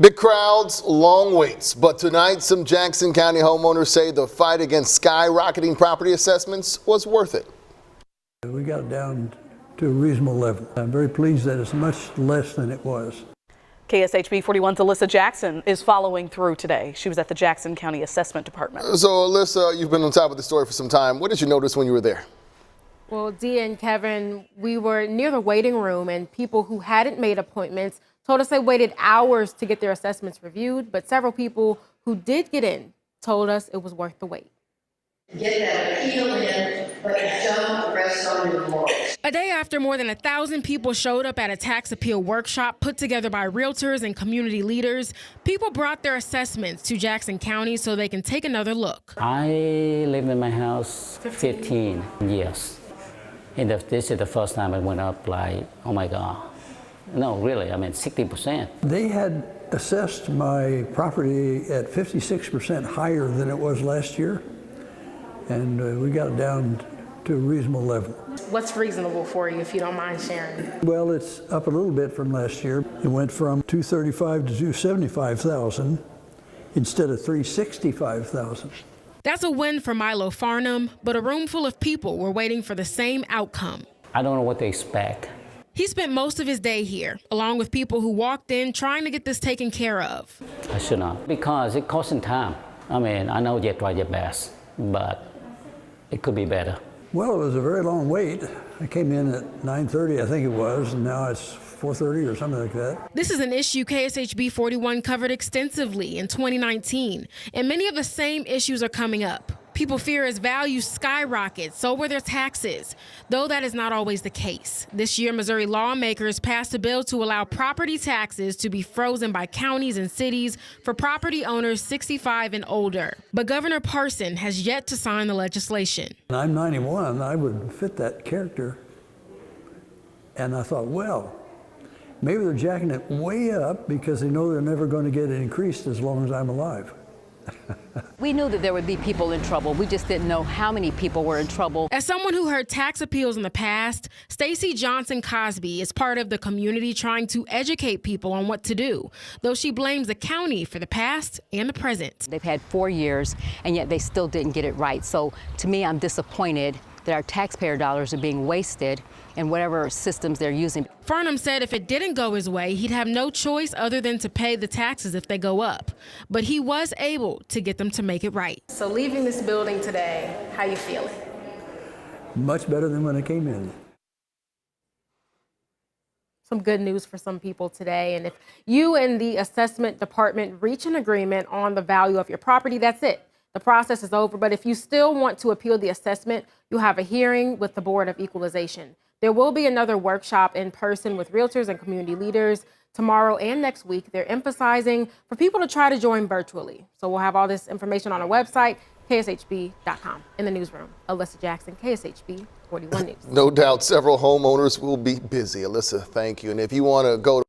Big crowds, long waits, but tonight some Jackson County homeowners say the fight against skyrocketing property assessments was worth it. We got it down to a reasonable level. I'm very pleased that it's much less than it was. KSHB 41's Alyssa Jackson is following through today. She was at the Jackson County Assessment Department. So Alyssa, you've been on top of the story for some time. What did you notice when you were there? Well, Dee and Kevin, we were near the waiting room and people who hadn't made appointments told us they waited hours to get their assessments reviewed, but several people who did get in told us it was worth the wait. Get that appeal in, but don't rest on your laurels. A day after more than 1,000 people showed up at a tax appeal workshop put together by realtors and community leaders, people brought their assessments to Jackson County so they can take another look. I lived in my house 15 years. And this is the first time it went up like, oh my God. No, really, I mean 60%. They had assessed my property at 56% higher than it was last year, and we got it down to a reasonable level. What's reasonable for you, if you don't mind sharing? Well, it's up a little bit from last year. It went from $235,000 to $275,000 instead of $365,000. That's a win for Milo Farnham, but a room full of people were waiting for the same outcome. I don't know what to expect. He spent most of his day here, along with people who walked in trying to get this taken care of. I should not, because it costs some time. I mean, I know you try your best, but it could be better. Well, it was a very long wait. I came in at 9:30, I think it was, and now it's 4:30 or something like that. This is an issue KSHB 41 covered extensively in 2019, and many of the same issues are coming up. People fear as values skyrocket, so will their taxes, though that is not always the case. This year, Missouri lawmakers passed a bill to allow property taxes to be frozen by counties and cities for property owners 65 and older. But Governor Parson has yet to sign the legislation. I'm 91, I would fit that character. And I thought, well, maybe they're jacking it way up because they know they're never going to get it increased as long as I'm alive. We knew that there would be people in trouble. We just didn't know how many people were in trouble. As someone who heard tax appeals in the past, Stacey Johnson-Cosby is part of the community trying to educate people on what to do, though she blames the county for the past and the present. They've had 4 years, and yet they still didn't get it right. So to me, I'm disappointed that our taxpayer dollars are being wasted in whatever systems they're using. Farnham said if it didn't go his way, he'd have no choice other than to pay the taxes if they go up. But he was able to get them to make it right. So leaving this building today, how you feeling? Much better than when I came in. Some good news for some people today. And if you and the assessment department reach an agreement on the value of your property, that's it. The process is over, but if you still want to appeal the assessment, you'll have a hearing with the Board of Equalization. There will be another workshop in person with realtors and community leaders tomorrow and next week. They're emphasizing for people to try to join virtually. So we'll have all this information on our website, kshb.com. In the newsroom, Alyssa Jackson, KSHB 41 News. No doubt several homeowners will be busy. Alyssa, thank you. And if you want to go to